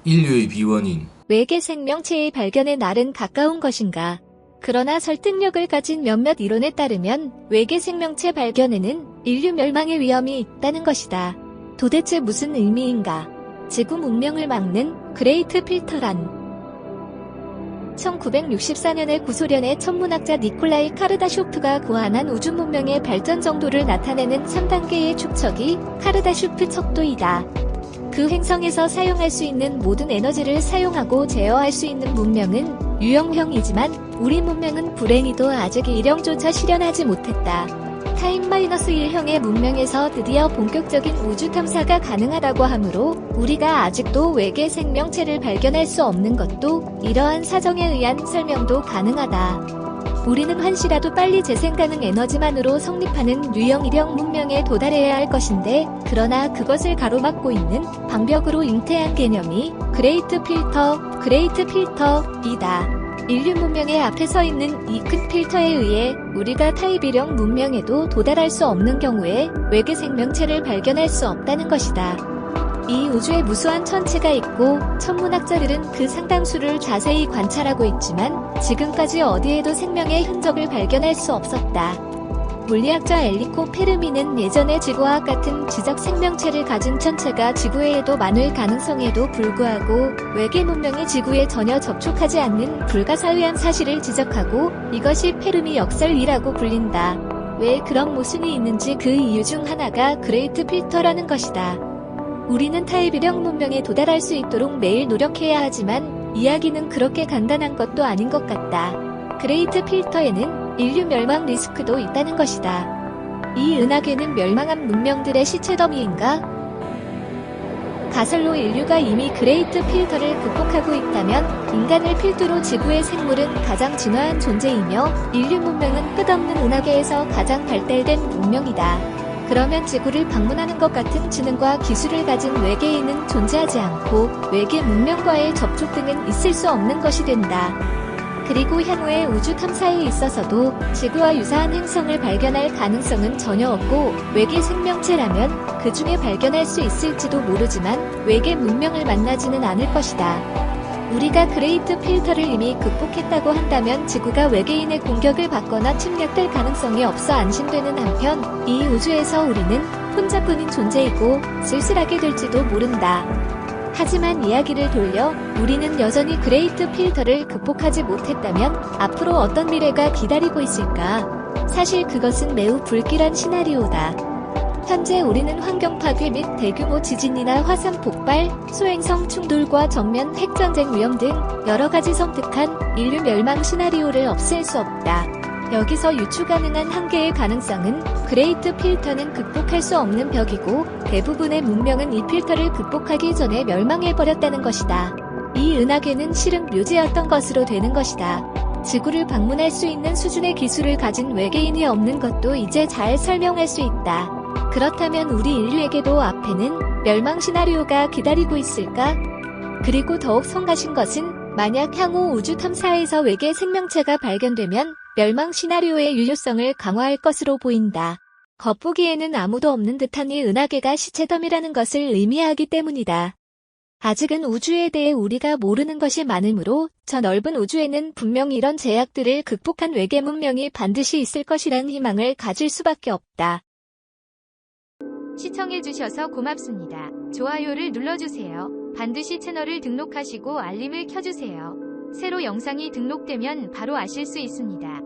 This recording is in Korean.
인류의 비원인 외계 생명체의 발견의 날은 가까운 것인가? 그러나 설득력을 가진 몇몇 이론에 따르면 외계 생명체 발견에는 인류 멸망의 위험이 있다는 것이다. 도대체 무슨 의미인가? 지구 문명을 막는 그레이트 필터란 1964년에 구소련의 천문학자 니콜라이 카르다쇼프가 고안한 우주 문명의 발전 정도를 나타내는 3단계의 축척이 카르다쇼프 척도이다. 그 행성에서 사용할 수 있는 모든 에너지를 사용하고 제어할 수 있는 문명은 유형형이지만 우리 문명은 불행히도 아직 1형조차 실현하지 못했다. 타임-1형의 문명에서 드디어 본격적인 우주 탐사가 가능하다고 하므로 우리가 아직도 외계 생명체를 발견할 수 없는 것도 이러한 사정에 의한 설명도 가능하다. 우리는 한시라도 빨리 재생 가능 에너지만으로 성립하는 유형 1형 문명에 도달해야 할 것인데, 그러나 그것을 가로막고 있는 방벽으로 잉태한 개념이 그레이트 필터이다. 인류 문명의 앞에 서 있는 이 큰 필터에 의해 우리가 타입 1형 문명에도 도달할 수 없는 경우에 외계 생명체를 발견할 수 없다는 것이다. 이 우주에 무수한 천체가 있고 천문학자들은 그 상당수를 자세히 관찰하고 있지만 지금까지 어디에도 생명의 흔적을 발견할 수 없었다. 물리학자 엘리코 페르미는 예전에 지구와 같은 지적 생명체를 가진 천체가 지구에도 많을 가능성에도 불구하고 외계 문명이 지구에 전혀 접촉하지 않는 불가사의한 사실을 지적하고 이것이 페르미 역설이라고 불린다. 왜 그런 모순이 있는지 그 이유 중 하나가 그레이트 필터라는 것이다. 우리는 타입 1형 문명에 도달할 수 있도록 매일 노력해야 하지만 이야기는 그렇게 간단한 것도 아닌 것 같다. 그레이트 필터에는 인류 멸망 리스크도 있다는 것이다. 이 은하계는 멸망한 문명들의 시체 더미인가? 가설로 인류가 이미 그레이트 필터를 극복하고 있다면 인간을 필두로 지구의 생물은 가장 진화한 존재이며 인류 문명은 끝없는 은하계에서 가장 발달된 문명이다. 그러면 지구를 방문하는 것 같은 지능과 기술을 가진 외계인은 존재하지 않고 외계 문명과의 접촉 등은 있을 수 없는 것이 된다. 그리고 향후의 우주 탐사에 있어서도 지구와 유사한 행성을 발견할 가능성은 전혀 없고 외계 생명체라면 그 중에 발견할 수 있을지도 모르지만 외계 문명을 만나지는 않을 것이다. 우리가 그레이트 필터를 이미 극복했다고 한다면 지구가 외계인의 공격을 받거나 침략될 가능성이 없어 안심되는 한편 이 우주에서 우리는 혼자뿐인 존재이고 쓸쓸하게 될지도 모른다. 하지만 이야기를 돌려 우리는 여전히 그레이트 필터를 극복하지 못했다면 앞으로 어떤 미래가 기다리고 있을까? 사실 그것은 매우 불길한 시나리오다. 현재 우리는 환경 파괴 및 대규모 지진이나 화산 폭발, 소행성 충돌과 정면 핵전쟁 위험 등 여러 가지 섬뜩한 인류 멸망 시나리오를 없앨 수 없다. 여기서 유추 가능한 한계의 가능성은 그레이트 필터는 극복할 수 없는 벽이고 대부분의 문명은 이 필터를 극복하기 전에 멸망해버렸다는 것이다. 이 은하계는 실은 묘지였던 것으로 되는 것이다. 지구를 방문할 수 있는 수준의 기술을 가진 외계인이 없는 것도 이제 잘 설명할 수 있다. 그렇다면 우리 인류에게도 앞에는 멸망 시나리오가 기다리고 있을까? 그리고 더욱 성가신 것은 만약 향후 우주 탐사에서 외계 생명체가 발견되면 멸망 시나리오의 유효성을 강화할 것으로 보인다. 겉보기에는 아무도 없는 듯한 이 은하계가 시체덤이라는 것을 의미하기 때문이다. 아직은 우주에 대해 우리가 모르는 것이 많으므로 저 넓은 우주에는 분명 이런 제약들을 극복한 외계 문명이 반드시 있을 것이라는 희망을 가질 수밖에 없다. 시청해주셔서 고맙습니다. 좋아요를 눌러주세요. 반드시 채널을 등록하시고 알림을 켜주세요. 새로 영상이 등록되면 바로 아실 수 있습니다.